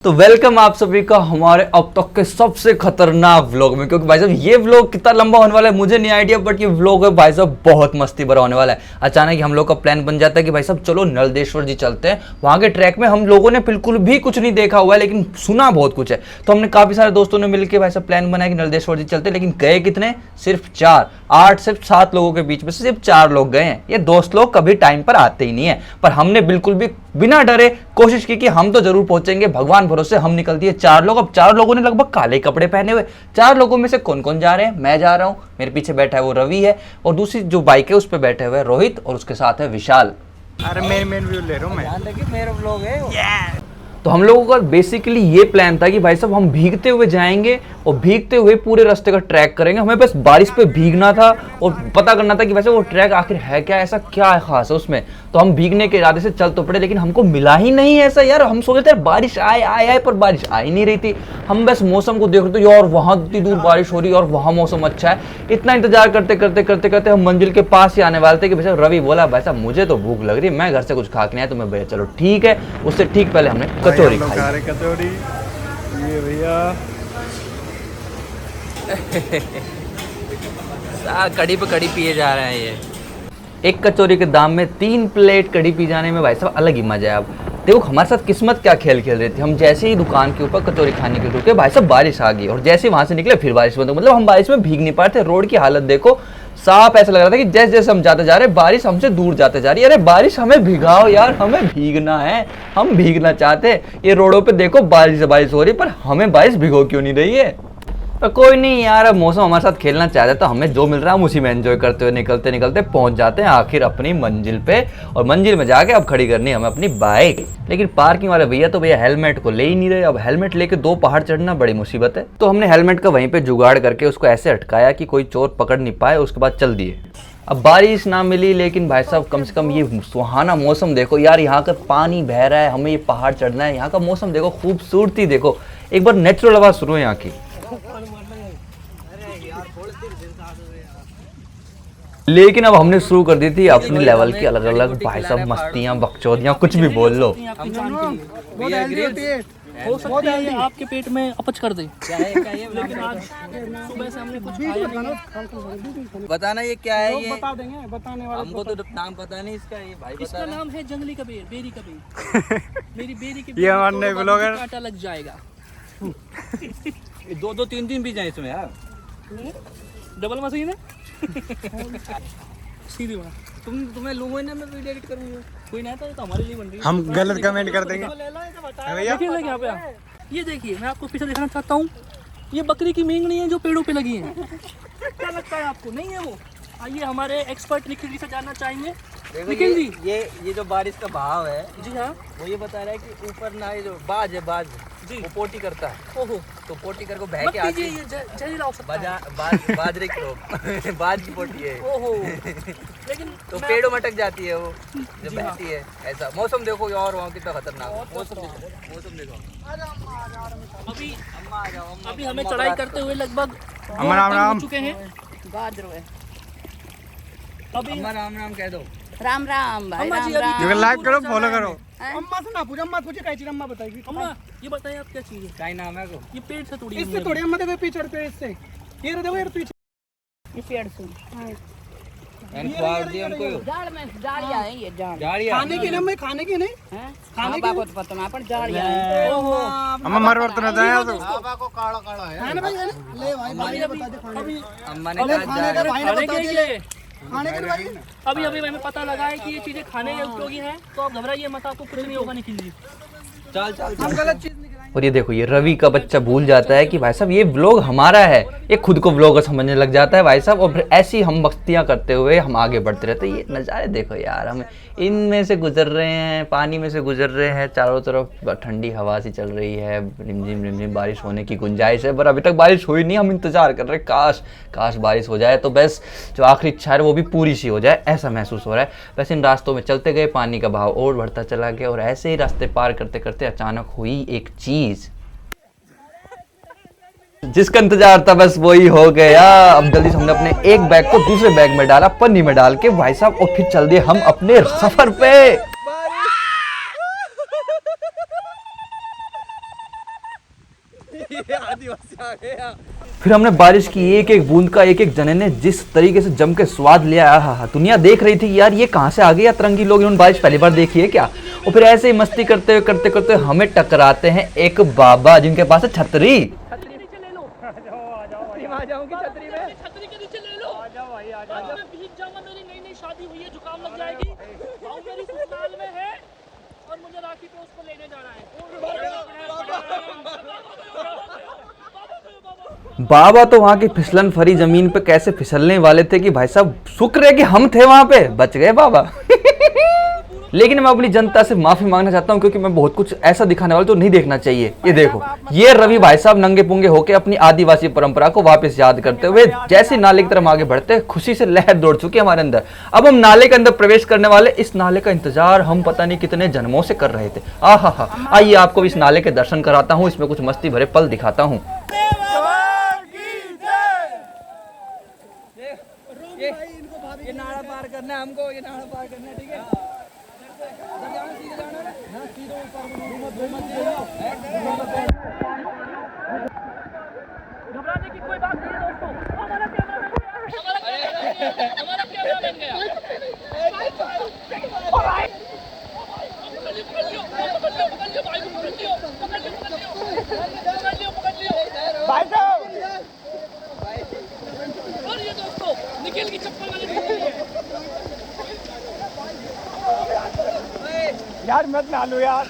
तो वेलकम आप सभी का हमारे अब तक के सबसे खतरनाक व्लॉग में। क्योंकि भाई साहब ये व्लॉग कितना लंबा होने वाला है मुझे नहीं आइडिया, बट ये व्लॉग है भाई साहब बहुत मस्ती भरा होने वाला है। अचानक ही हम लोग का प्लान बन जाता है कि भाई साहब चलो नलदेश्वर जी चलते हैं। वहाँ के ट्रैक में हम लोगों ने बिल्कुल भी कुछ नहीं देखा हुआ है, लेकिन सुना बहुत कुछ है। तो हमने काफी सारे दोस्तों ने मिलकर भाई साहब प्लान बनाया कि नलदेश्वर जी चलते, लेकिन गए कितने? सिर्फ 4, 8 सिर्फ 7 लोगों के बीच में से सिर्फ 4 लोग गए हैं। ये दोस्त लोग कभी टाइम पर आते ही नहीं है, पर हमने बिल्कुल भी बिना डरे कोशिश की कि हम तो जरूर पहुंचेंगे। भगवान भरोसे हम निकल दिए 4 लोग। अब 4 लोगों ने लगभग काले कपड़े पहने हुए। 4 लोगों में से कौन कौन जा रहे हैं? मैं जा रहा हूं, मेरे पीछे बैठा है वो रवि है, और दूसरी जो बाइक है उस पर बैठे हुए रोहित, और उसके साथ है विशाल। अरे मेन व्यू ले रहा हूं मैं। मेरा व्लॉग है। तो हम लोगों का बेसिकली ये प्लान था कि भाई साहब हम भीगते हुए जाएंगे और भीगते हुए पूरे रास्ते का ट्रैक करेंगे। हमें बस बारिश पे भीगना था और पता करना था कि वैसे वो ट्रैक आखिर है क्या, ऐसा क्या है खास है उसमें। तो हम भीगने के इरादे से चल तो पड़े, लेकिन हमको मिला ही नहीं ऐसा यार। हम सोचते थे बारिश आए आए आए, पर बारिश आ ही नहीं रही थी। हम बस मौसम को देख रहे थे यार, वहाँ इतनी दूर बारिश हो रही है और वहाँ मौसम अच्छा है। इतना इंतजार करते करते करते करते हम मंजिल के पास ही आने वाले थे कि भाई साहब रवि बोला भाई साहब मुझे तो भूख लग रही है, मैं घर से कुछ खा के नहीं आया। तो मैं भैया चलो ठीक है। उससे ठीक पहले हमने कचौरी खाई। कचौरी ये भैया कड़ी पे कड़ी पिए जा रहे हैं ये। एक कचौरी के दाम में 3 प्लेट कड़ी पी जाने में भाई साहब अलग ही मजा है। अब देखो हमारे साथ किस्मत क्या खेल खेल रही थी। हम जैसे ही दुकान के ऊपर कचौरी खाने के रुके भाई साहब बारिश आ गई, और जैसे ही वहां से निकले फिर बारिश बंद हो। मतलब हम बारिश में भीग नहीं पा रहे थे। रोड की हालत देखो, साफ ऐसा लग रहा था कि जैसे जैसे हम जाते जा रहे बारिश हमसे दूर जाते जा रही है। अरे बारिश हमें भिगाओ यार, हमें भीगना है, हम भीगना चाहते हैं। ये रोडों पे देखो बारिश हो रही है, पर हमें बारिश भिगो क्यों नहीं रही है। पर कोई नहीं यार, अब मौसम हमारे साथ खेलना चाहता है तो हमें जो मिल रहा है हम उसी में एंजॉय करते हुए निकलते निकलते पहुंच जाते हैं आखिर अपनी मंजिल पे। और मंजिल में जाके अब खड़ी करनी है हमें अपनी बाइक। लेकिन पार्किंग वाले भैया तो भैया हेलमेट को ले ही नहीं रहे। अब हेलमेट लेके 2 पहाड़ चढ़ना बड़ी मुसीबत है। तो हमने हेलमेट का वहीं पे जुगाड़ करके उसको ऐसे अटकाया कि कोई चोर पकड़ नहीं पाए। उसके बाद चल दिए। अब बारिश ना मिली, लेकिन भाई साहब कम से कम ये सुहाना मौसम देखो यार। यहाँ का पानी बह रहा है, हमें ये पहाड़ चढ़ना है। यहाँ का मौसम देखो, खूबसूरती देखो, एक बार नेचुरल आवाज सुनो यहाँ की। लेकिन अब हमने शुरू कर दी थी अपनी लेवल की अलग अलग भाई साहब मस्तियां, बकचोदियां, कुछ भी बोल लो। हो सकती है आपके पेट में अपच कर दे। लेकिन आज सुबह से हमने कुछ खाया नहीं। बताना ये क्या है? ये बता देंगे, बताने वाले हमको तो नाम पता नहीं इसका। ये भाई इसका नाम है जंगली कबीर, बेरी कबीर। मेरी बेरी के ये हमारे ब्लॉगर कांटा लग जाएगा। 2-2 3-3 भी जाए इसमें यार। डबल मशीन है। सीधी बात। तुम्हें लोगों ने मैं वीडियो एडिट करूंगा। कोई नहीं था, ये तो हमारे लिए बन रही है। हम गलत कमेंट कर देंगे भैया। देखिए यहाँ पे ये देखिए, मैं आपको पीछे दिखाना चाहता हूँ। ये बकरी की मींगनी है जो पेड़ों पे लगी है। क्या लगता है आपको? नहीं है वो? आइए हमारे एक्सपर्ट निखिल जी से जानना चाहेंगे। निखिल जी, ये जो बारिश का बहाव है, जी हाँ, वो ये बता रहा है कि ऊपर ना ये जो बाज है, बाज जी, वो पोटी करता है। ओहो, तो पोटी कर को बह मत के आती कीजिए, ये जहरीला हो सकता है। बाजरे की बाज की पोटी है। ओहो, लेकिन तो पेड़ों में अटक जाती है वो जब बहती है। ऐसा मौसम देखो और वहाँ कितना खतरनाक है। मौसम देखो। अभी हमें चढ़ाई करते हुए लगभग राम हो चुके हैं। गाजर है। अभी अम्मा राम राम कह दो। राम राम भाई, अम्मा जी, राम अभी राम। लाइक करो, फॉलो करो। अम्मा से ना पूछो, अम्मा पूछे क्या चीज अम्मा बताएगी। अम्मा ये बताइए आप क्या चीज है? क्या नाम है को? ये पेड़ से तोड़ी है। इससे थोड़ी अम्मा देखो पीछे पे इससे ये देखो यार पीछे ये पेड़ से एंड फाड़ दिया हमको। झाड़ में झाड़ियां हैं, ये झाड़ गाड़ियां खाने की ना मैं खाने की नहीं हैं। खाने की बात पता ना, पर झाड़ियां हैं। ओहो, हम हमारे बर्तन में जाए तो है ना भाई, है ना? ले भाई भाई ने बता दे खाने अभी अम्मा ने अरे कहा खाने का भाई ने खाने बता के दिया। लिए खाने के भाई अभी हमें पता लगा है कि ये चीजें खाने के उपयोगी हैं। तो आप घबराइए मत, आपको कुछ नहीं होगा निखिल जी। चल हम गलत चीज नहीं और ये देखो, ये रवि का बच्चा भूल जाता है कि भाई साहब ये व्लॉग हमारा है। ये खुद को व्लॉगर समझने लग जाता है भाई साहब, और फिर ऐसी हम मस्तियां करते हुए हम आगे बढ़ते रहते हैं। ये नज़ारे देखो यार, हम इनमें से गुजर रहे हैं, पानी में से गुजर रहे हैं, चारों तरफ ठंडी हवा सी चल रही है, रिमझिम रिमझिम बारिश होने की गुंजाइश है, पर अभी तक बारिश हुई नहीं। हम इंतजार कर रहे हैं काश बारिश हो जाए, तो बस जो आखिरी इच्छा है वो भी पूरी सी हो जाए, ऐसा महसूस हो रहा है। वैसे इन रास्तों में चलते गए, पानी का बहाव और बढ़ता चला गया, और ऐसे ही रास्ते पार करते करते अचानक हुई एक चीज जिसका इंतजार था, बस वही हो गया। अब जल्दी से हमने अपने एक बैग को दूसरे बैग में डाला, पन्नी में डाल के भाई साहब, और फिर चल दिए हम अपने सफर पे। फिर हमने बारिश की एक एक बूंद का एक एक जने ने जिस तरीके से जम के स्वाद लिया, आहा, दुनिया देख रही थी कि यार ये कहाँ से आ गई, या तरंगी लोग इन्होंने बारिश पहली बार देखी है क्या। और फिर ऐसे ही मस्ती करते हुए करते करते हमें टकराते हैं एक बाबा जिनके पास है छतरी। छतरी नीचे ले लो, आ जाऊंगी छतरी में। छतरी के नीचे ले लो। आज मैं भीग जाऊंगा, मेरी नई नई शादी हुई है, जुकाम लग जाएगी। भाऊ मेरी ससुराल में है और मुझे राखी पे उसको लेने जाना है। बाबा तो वहां की फिसलन फरी जमीन पे कैसे फिसलने वाले थे कि भाई साहब शुक्र है कि हम थे वहां पे, बच गए बाबा। लेकिन मैं अपनी जनता से माफी मांगना चाहता हूं क्योंकि मैं बहुत कुछ ऐसा दिखाने वाला तो नहीं देखना चाहिए। ये देखो, ये रवि भाई साहब नंगे पुंगे होके अपनी आदिवासी परंपरा को वापस याद करते हुए जैसे नाले की तरफ आगे बढ़ते खुशी से लहर दौड़ चुकी है हमारे अंदर। अब हम नाले के अंदर प्रवेश करने वाले, इस नाले का इंतजार हम पता नहीं कितने जन्मों से कर रहे थे। आहा, आइए आपको इस नाले के दर्शन कराता हूँ, इसमें कुछ मस्ती भरे पल दिखाता हूँ। ये नाला पार करना है हमको, ये नाला पार करना है, ठीक है। घबराने की कोई बात नहीं है दोस्तों। हमारा कैमरामैन गया। और ये दोस्तों निखिल की चप्पल वाली यार मत ना लो यार।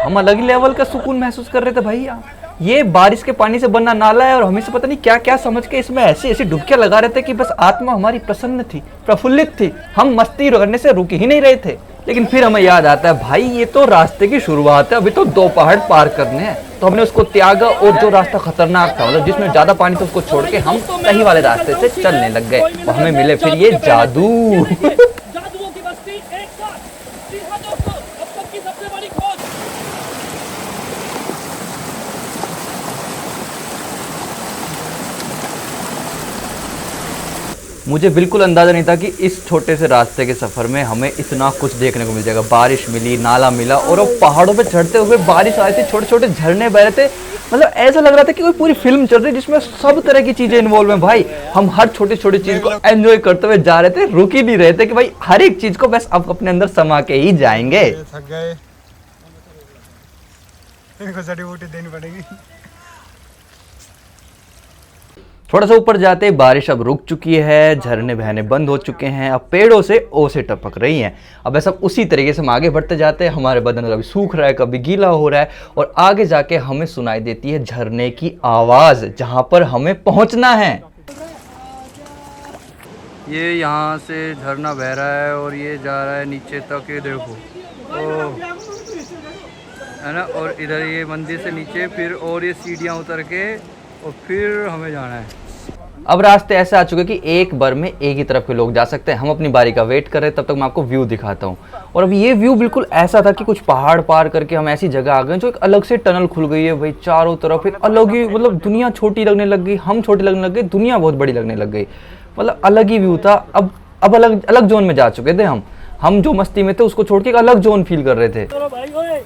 हम अलग ही लेवल का सुकून महसूस कर रहे थे भाई। ये बारिश के पानी से बना नाला है और हमें से पता नहीं क्या क्या समझ के इसमें ऐसी ऐसी डुबकियां लगा रहे थे कि बस आत्मा हमारी प्रसन्न थी, प्रफुल्लित थी। हम मस्ती करने से रुक ही नहीं रहे थे। लेकिन फिर हमें याद आता है भाई ये तो रास्ते की शुरुआत है, अभी तो 2 पहाड़ पार करने हैं। तो हमने उसको त्यागा और जो रास्ता खतरनाक था, मतलब जिसमें ज्यादा पानी था, उसको छोड़ के हम सही वाले रास्ते से चलने लग गए और हमें मिले फिर ये जादू। जादुओं की बस्ती एक साथ। जी हाँ दोस्तों, अब तक की सबसे बड़ी खोज। मुझे बिल्कुल अंदाजा नहीं था कि इस छोटे से रास्ते के सफर में हमें इतना कुछ देखने को मिल जाएगा। बारिश मिली, नाला मिला और अब पहाड़ों पे चढ़ते हुए बारिश आ रही थी, छोटे छोटे झरने बह रहे थे। मतलब ऐसा लग रहा था कि कोई पूरी फिल्म चल रही है जिसमें सब तरह की चीजें इन्वॉल्व हैं भाई। हम हर छोटी छोटी चीज को एंजॉय करते हुए जा रहे थे, रुक ही नहीं रहे थे कि भाई हर एक चीज को बस अब अपने अंदर समा के ही जाएंगे। थक गए, इनको जड़ी बूटी देनी पड़ेगी। थोड़ा सा ऊपर जाते ही बारिश अब रुक चुकी है, झरने बहने बंद हो चुके हैं, अब पेड़ों से ओसे टपक रही हैं। अब ऐसा उसी तरीके से हम आगे बढ़ते जाते हैं। हमारे बदन कभी सूख रहा है, कभी गीला हो रहा है और आगे जाके हमें सुनाई देती है झरने की आवाज़, जहाँ पर हमें पहुँचना है। ये यहाँ से झरना बह रहा है और ये जा रहा है नीचे तक, ये देखो है ना। और इधर ये मंदिर से नीचे फिर और ये सीढ़ियाँ उतर के और फिर हमें जाना है। अब रास्ते ऐसे आ चुके कि एक बार में एक ही तरफ के लोग जा सकते हैं। हम अपनी बारी का वेट कर रहे हैं, तब तक मैं आपको व्यू दिखाता हूँ। और अब ये व्यू बिल्कुल ऐसा था कि कुछ पहाड़ पार करके हम ऐसी जगह आ गए जो एक अलग से टनल खुल गई है भाई। चारों तरफ एक अलग ही, मतलब दुनिया छोटी लगने लग गई, हम छोटे लगने लग गए, दुनिया बहुत बड़ी लगने लग गई। मतलब अलग ही व्यू था। अब अलग अलग जोन में जा चुके थे हम जो मस्ती में थे उसको छोड़ के एक अलग जोन फील कर रहे थे। चलो भाई, ओए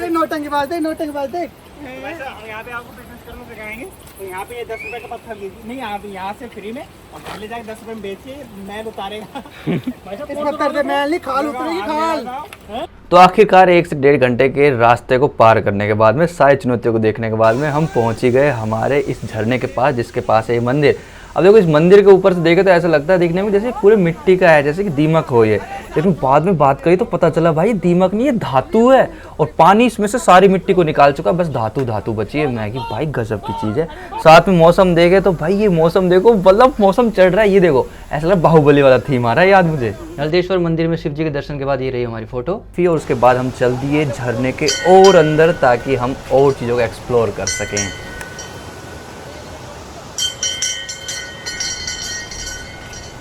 नोटंकी बात देख, नोटंकी बात देख। यहाँ पे आपको बिजनेस करना सिखाएंगे। तो यहाँ पे ये 10 रुपए का पत्थर लीजिए, नहीं आप यहाँ से फ्री में और ले जाके 10 रुपए में बेचिए, मैल उतारेगा। इस पत्थर से मैल नहीं, खाल उतरेगी, खाल। तो आखिरकार 1 से 1.5 घंटे के रास्ते को पार करने के बाद में, सारी चुनौतियों को देखने के बाद में हम पहुंच ही गए हमारे इस झरने के पास, जिसके पास है ये मंदिर। अब देखो इस मंदिर के ऊपर से देखे तो ऐसा लगता है देखने में जैसे पूरे मिट्टी का है, जैसे कि दीमक हो ये। लेकिन बाद में बात करी तो पता चला भाई दीमक नहीं, ये धातु है और पानी इसमें से सारी मिट्टी को निकाल चुका, बस धातु धातु बची है। मैं कि भाई गजब की चीज़ है। साथ में मौसम देखे तो भाई ये मौसम देखो, मतलब मौसम चढ़ रहा है, ये देखो ऐसा लग बाहुबली वाला थीम आ रहा है याद मुझे। हल्देश्वर मंदिर में शिव जी के दर्शन के बाद ये रही हमारी फोटो। फिर और उसके बाद हम चल दिए झरने के और अंदर ताकि हम और चीज़ों को एक्सप्लोर कर सकें।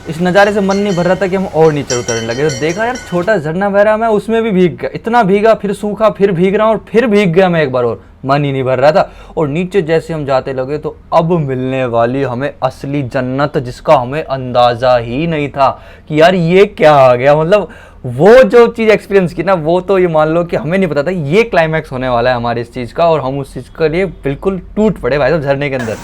इस नज़ारे से मन नहीं भर रहा था कि हम और नीचे उतरने लगे। तो देखा यार छोटा झरना बह रहा, मैं उसमें भी भीग गया, इतना भीगा, फिर सूखा, फिर भीग रहा हूँ और फिर भीग गया मैं एक बार और। मन ही नहीं भर रहा था। और नीचे जैसे हम जाते लगे तो अब मिलने वाली हमें असली जन्नत, जिसका हमें अंदाज़ा ही नहीं था कि यार ये क्या आ गया। मतलब वो जो चीज़ एक्सपीरियंस की ना, वो तो ये मान लो कि हमें नहीं पता था ये क्लाइमैक्स होने वाला है हमारी इस चीज़ का, और हम उस चीज़ के लिए बिल्कुल टूट पड़े भाई साहब झरने के अंदर।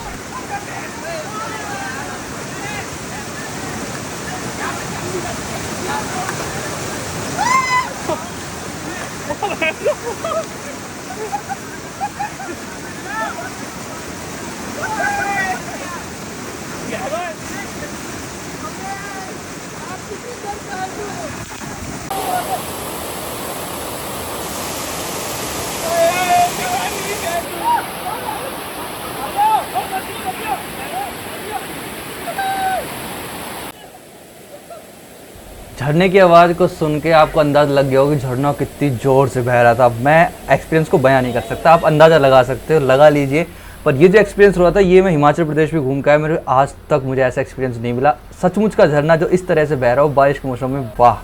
झरने की आवाज़ को सुन के आपको अंदाज़ा लग गया होगा कि झरना कितनी ज़ोर से बह रहा था। मैं एक्सपीरियंस को बयां नहीं कर सकता, आप अंदाज़ा लगा सकते हो, लगा लीजिए। पर ये जो एक्सपीरियंस हुआ था ये मैं हिमाचल प्रदेश में घूम के आया, मेरे आज तक मुझे ऐसा एक्सपीरियंस नहीं मिला। सचमुच का झरना जो इस तरह से बह रहा हो बारिश के मौसम में, वाह।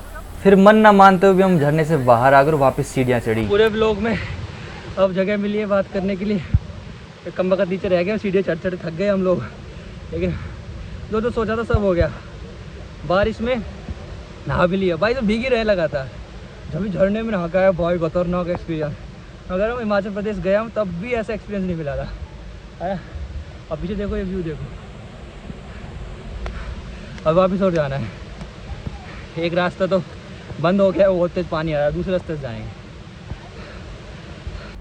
फिर मन ना मानते हुए भी हम झरने से बाहर आ गए, वापस सीढ़ियाँ चढ़ी। पूरे ब्लॉग में अब जगह मिली है बात करने के लिए, कम वक्त नीचे रह गए, सीढ़ियाँ चढ़ चढ़ थक गए हम लोग। लेकिन जो सोचा था सब हो गया। बारिश में नहा भी लिया भाई, तो भीग ही रहे लगा था। जब भी झरने में नहा गया भाई, खतरनाक एक्सपीरियंस। अगर हम हिमाचल प्रदेश गया हूँ तब भी ऐसा एक्सपीरियंस नहीं मिला था। अब पीछे देखो, ये व्यू देखो। अब वापस और जाना है, एक रास्ता तो बंद हो गया, बहुत तेज पानी आ रहा है, दूसरे रास्ते से जाएंगे।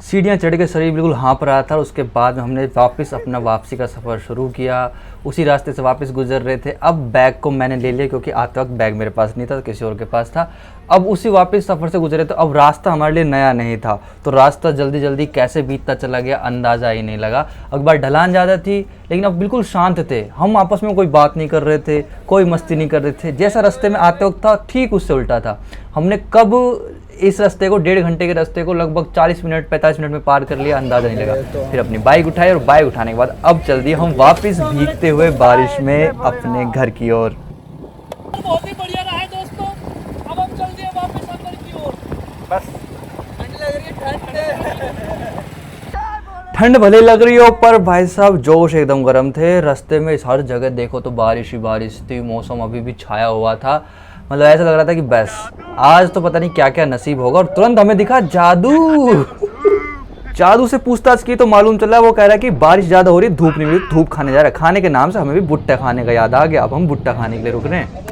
सीढ़ियाँ चढ़ के शरीर बिल्कुल हाँप रहा था। उसके बाद हमने वापस अपना वापसी का सफ़र शुरू किया। उसी रास्ते से वापस गुजर रहे थे। अब बैग को मैंने ले लिया क्योंकि आते वक्त बैग मेरे पास नहीं था, तो किसी और के पास था। अब उसी वापस सफ़र से गुजरे तो अब रास्ता हमारे लिए नया नहीं था, तो रास्ता जल्दी जल्दी कैसे बीतता चला गया अंदाज़ा ही नहीं लगा। एक बार ढलान ज़्यादा थी, लेकिन अब बिल्कुल शांत थे हम, आपस में कोई बात नहीं कर रहे थे, कोई मस्ती नहीं कर रहे थे। जैसा रास्ते में आते वक्त था ठीक उससे उल्टा था। हमने कब इस रास्ते को 1.5 घंटे के रास्ते को लगभग 40 मिनट 45 मिनट में पार कर लिया, अंदाज़ा नहीं लगा। फिर अपनी बाइक उठाई और बाइक उठाने के बाद अब चल दिए हम वापस भीगते हुए बारिश में अपने घर की ओर। बहुत ही बढ़िया रहा है दोस्तों। अब हम चल दिए वापस अंदर की ओर। बस ठंड भले लग रही हो पर भाई साहब जोश एकदम गर्म थे। रास्ते में हर जगह देखो तो बारिश ही बारिश थी, मौसम अभी भी छाया हुआ था। मतलब ऐसा लग रहा था कि बस आज तो पता नहीं क्या क्या नसीब होगा। और तुरंत हमें दिखा जादू। जादू से पूछताछ की तो मालूम चला, वो कह रहा है कि बारिश ज़्यादा हो रही, धूप नहीं मिली, धूप खाने जा रहा है। खाने के नाम से हमें भी भुट्टा खाने का याद आ गया। अब हम भुट्टा खाने के लिए रुक रहे हैं।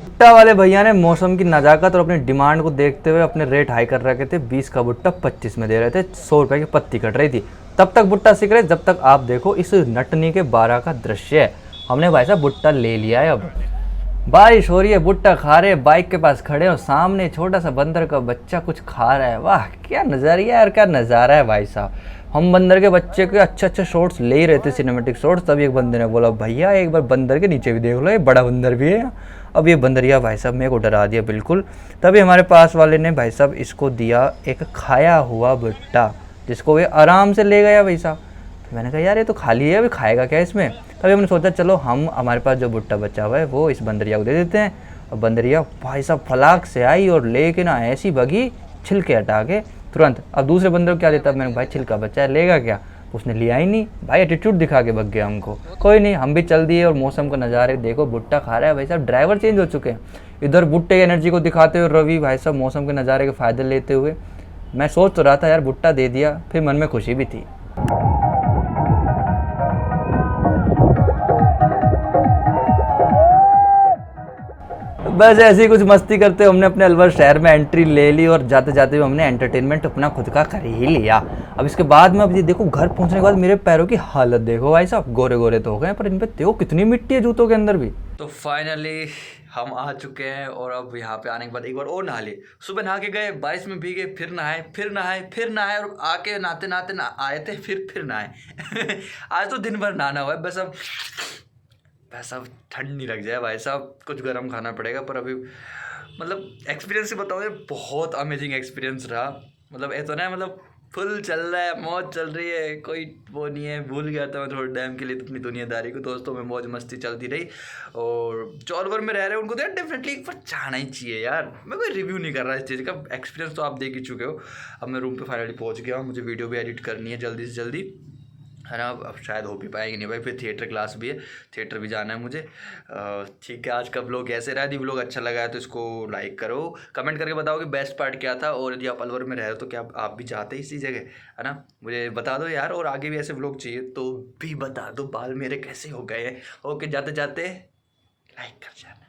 भुट्टा वाले भैया ने मौसम की नज़ाकत और अपनी डिमांड को देखते हुए अपने रेट हाई कर रखे थे। 20 का भुट्टा 25 में दे रहे थे, 100 रुपये की पत्ती कट रही थी। तब तक भुट्टा सीख रहे जब तक आप देखो इस नटनी के 12 का दृश्य है। हमने भाई साहब भुट्टा ले लिया है। अब बारिश हो रही है, भुट्टा खा रहे, बाइक के पास खड़े और सामने छोटा सा बंदर का बच्चा कुछ खा रहा है। वाह क्या नज़रिया यार, क्या नज़ारा है भाई साहब। हम बंदर के बच्चे के अच्छे शॉट्स ले ही रहे थे, सिनेमेटिक शॉट्स। तभी एक बंदे ने बोला भैया एक बार बंदर के नीचे भी देख लो, ये बड़ा बंदर भी है। अब ये बंदरिया भाई साहब मेरे को डरा दिया बिल्कुल। तभी हमारे पास वाले ने भाई साहब इसको दिया एक खाया हुआ भुट्टा, जिसको वे आराम से ले गया भाई साहब। तो मैंने कहा यार ये तो खाली है, अभी खाएगा क्या इसमें। तभी हमने सोचा चलो हम हमारे पास जो भुट्टा बचा हुआ है वो इस बंदरिया को दे देते हैं। और बंदरिया भाई साहब फलाक से आई और लेके ना ऐसी भगी, छिलके हटा के तुरंत। अब दूसरे बंदर को क्या देता, मैंने भाई छिलका बचा है लेगा क्या, उसने लिया ही नहीं भाई, एटीट्यूड दिखा के भग गया हमको। कोई नहीं, हम भी चल दिए और मौसम का नज़ारे देखो, भुट्टा खा रहा है भाई साहब। ड्राइवर चेंज हो चुके हैं, इधर भुट्टे की एनर्जी को दिखाते हुए रवि भाई साहब मौसम के नज़ारे के फ़ायदे लेते हुए। मैं सोच तो रहा था यार भुट्टा दे दिया, फिर मन में खुशी भी थी। बस ऐसे ही कुछ मस्ती करते हमने अपने अलवर शहर में एंट्री ले ली और जाते जाते हमने एंटरटेनमेंट अपना खुद का कर ही लिया। अब इसके बाद में अब ये देखो घर पहुंचने के बाद मेरे पैरों की हालत देखो भाई साहब, गोरे गोरे तो हो गए पर इन पे देखो कितनी मिट्टी है जूतों के अंदर भी। तो फाइनली हम आ चुके हैं और अब यहाँ पे आने के बाद एक बार और नहा लिए। सुबह नहा के गए, बारिश में भीगे, फिर नहाए फिर नहाए फिर नहाए और आके नहाते नहाते आए थे फिर नहाए। आज तो दिन भर नहाना हुआ है बस। अब ठंड नहीं लग जाए भाई साहब, कुछ गर्म खाना पड़ेगा। पर अभी मतलब एक्सपीरियंस से बताओ, बहुत अमेजिंग एक्सपीरियंस रहा। मतलब ऐसा ना, मतलब फुल चल रहा है, मौज चल रही है, कोई वो नहीं है। भूल गया था मैं थोड़े टाइम के लिए अपनी दुनियादारी को। दोस्तों में मौज मस्ती चलती रही। और जो अलवर में रह रहे हैं उनको तो यार डेफिनेटली एक बार जाना ही चाहिए यार। मैं कोई रिव्यू नहीं कर रहा इस चीज़ का, एक्सपीरियंस तो आप देख ही चुके हो। अब मैं रूम पे फाइनली पहुंच गया हूँ, मुझे वीडियो भी एडिट करनी है जल्दी से जल्दी, है ना। अब शायद हो भी पाएगी नहीं भाई, फिर थिएटर क्लास भी है, थिएटर भी जाना है मुझे। ठीक है, आज का व्लॉग ऐसे रहा। यदि व्लॉग अच्छा लगा है तो इसको लाइक करो, कमेंट करके बताओ कि बेस्ट पार्ट क्या था। और यदि आप अलवर में रह रहे हो तो क्या आप भी चाहते हैं इसी जगह, है ना, मुझे बता दो यार। और आगे भी ऐसे व्लॉग चाहिए तो भी बता दो। बाल मेरे कैसे हो गए हैं। ओके, जाते जाते लाइक कर जाना।